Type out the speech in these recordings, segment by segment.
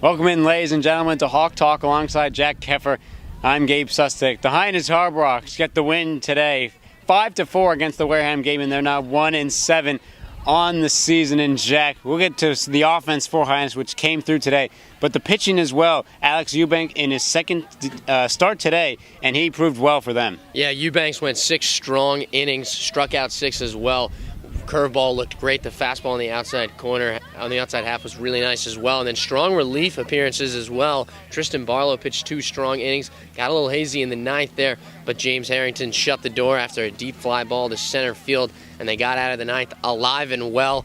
Welcome in, ladies and gentlemen, to Hawk Talk alongside Jack Keffer. I'm Gabe Sustick. The Hyannis Harbor Hawks get the win today, 5-4 against the Wareham Gatemen. They're now 1-7 on the season. And Jack, we'll get to the offense for Hyannis, which came through today, but the pitching as well. Alex Eubank in his second start today, and he proved well for them. Yeah, Eubanks went 6 strong innings, struck out 6 as well. Curveball looked great. The fastball on the outside corner, on the outside half, was really nice as well. And then strong relief appearances as well. Tristan Barlow pitched 2 strong innings. Got a little hazy in the 9th there, but James Harrington shut the door after a deep fly ball to center field, and they got out of the 9th alive and well.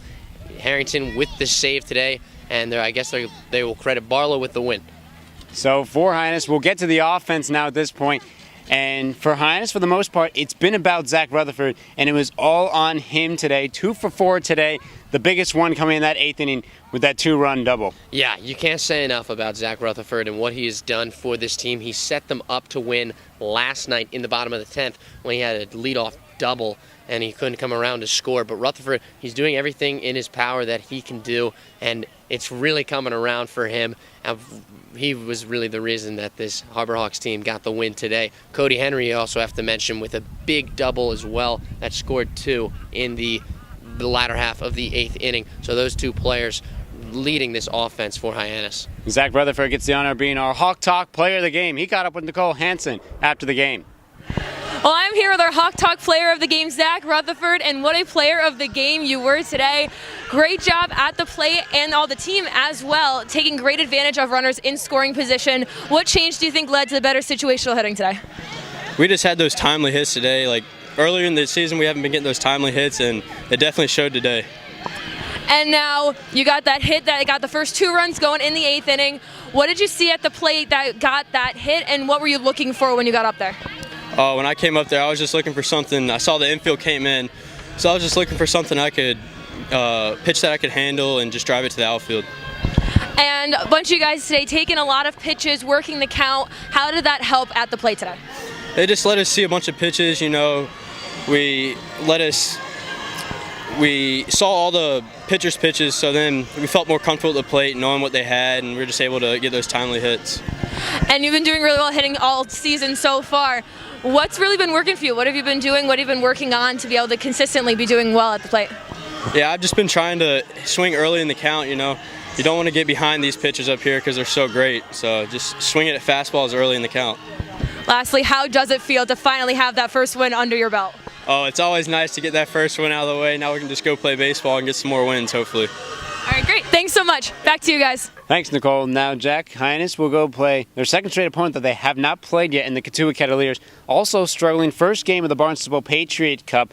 Harrington with the save today, and I guess they will credit Barlow with the win. So for Hyannis, we'll get to the offense now at this point. And for Hyannis, for the most part, it's been about Zach Rutherford, and it was all on him today. 2 for 4 today, the biggest one coming in that 8th inning with that 2-run double. Yeah, you can't say enough about Zach Rutherford and what he has done for this team. He set them up to win last night in the bottom of the 10th when he had a leadoff double and he couldn't come around to score. But Rutherford, he's doing everything in his power that he can do, and it's really coming around for him. He was really the reason that this Harbor Hawks team got the win today. Cody Henry, you also have to mention, with a big double as well that scored 2 in the latter half of the 8th inning. So those 2 players leading this offense for Hyannis. Zach Rutherford gets the honor of being our Hawk Talk player of the game. He caught up with Nicole Hansen after the game. Well, I'm here with our Hawk Talk player of the game, Zach Rutherford, and what a player of the game you were today. Great job at the plate and all the team as well, taking great advantage of runners in scoring position. What change do you think led to the better situational hitting today? We just had those timely hits today. Like earlier in the season, we haven't been getting those timely hits, and it definitely showed today. And now you got that hit that got the first 2 runs going in the 8th inning. What did you see at the plate that got that hit, and what were you looking for when you got up there? When I came up there, I was just looking for something. I saw the infield came in, so I was just looking for something I could pitch that I could handle and just drive it to the outfield. And a bunch of you guys today taking a lot of pitches, working the count. How did that help at the plate today? They just let us see a bunch of pitches. You know, we saw all the pitchers' pitches, so then we felt more comfortable at the plate, knowing what they had, and we were just able to get those timely hits. And you've been doing really well hitting all season so far. What's really been working for you? What have you been doing? What have you been working on to be able to consistently be doing well at the plate? Yeah, I've just been trying to swing early in the count, you know. You don't want to get behind these pitchers up here because they're so great. So just swing it at fastballs early in the count. Lastly, how does it feel to finally have that first win under your belt? Oh, it's always nice to get that first win out of the way. Now we can just go play baseball and get some more wins, hopefully. All right, great. Thanks so much. Back to you guys. Thanks, Nicole. Now, Jack, Hyannis will go play their second straight opponent that they have not played yet in the Katuitt Cavaliers. Also struggling first game of the Barnstable Patriot Cup.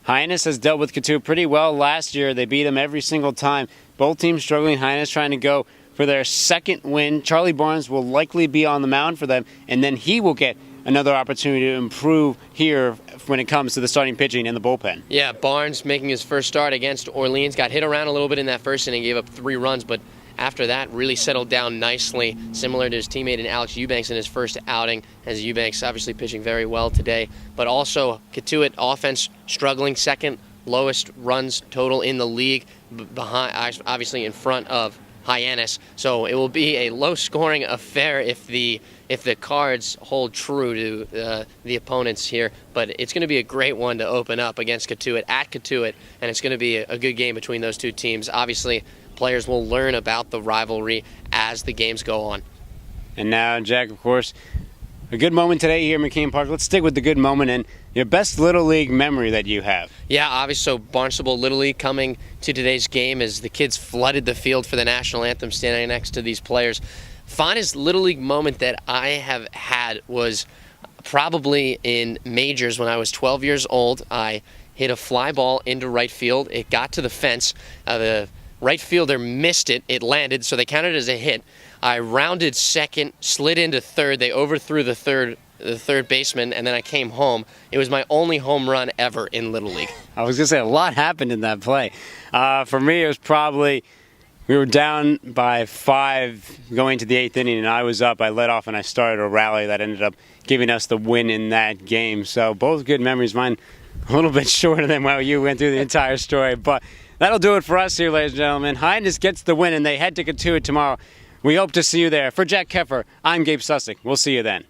Hyannis has dealt with Katuitt pretty well last year. They beat them every single time. Both teams struggling. Hyannis trying to go for their second win. Charlie Barnes will likely be on the mound for them, and then he will get another opportunity to improve here when it comes to the starting pitching and the bullpen. Yeah, Barnes making his first start against Orleans, got hit around a little bit in that first inning, gave up 3 runs, but after that really settled down nicely, similar to his teammate in Alex Eubanks in his first outing, as Eubanks obviously pitching very well today. But also Katuitt offense struggling, second lowest runs total in the league, behind, obviously in front of Hyannis. So it will be a low-scoring affair if the Cards hold true to the opponents here. But it's going to be a great one to open up against Katuitt at Katuitt, and it's going to be a good game between those 2 teams. Obviously, players will learn about the rivalry as the games go on. And now, Jack, of course, a good moment today here at McCain Park. Let's stick with the good moment and your best Little League memory that you have. Yeah, obviously, so Barnstable Little League coming to today's game as the kids flooded the field for the national anthem, standing next to these players. Finest Little League moment that I have had was probably in majors when I was 12 years old. I hit a fly ball into right field. It got to the fence. The right fielder missed it. It landed, so they counted it as a hit. I rounded second, slid into third. They overthrew the third baseman, and then I came home. It was my only home run ever in Little League. I was going to say, a lot happened in that play. For me, it was probably, we were down by 5 going to the 8th inning, and I was up. I led off, and I started a rally that ended up giving us the win in that game. So both good memories. Mine a little bit shorter than while you went through the entire story. But that'll do it for us here, ladies and gentlemen. Hyannis gets the win, and they head to Katuitt tomorrow We hope to see you there. For Jack Keffer, I'm Gabe Sustick. We'll see you then.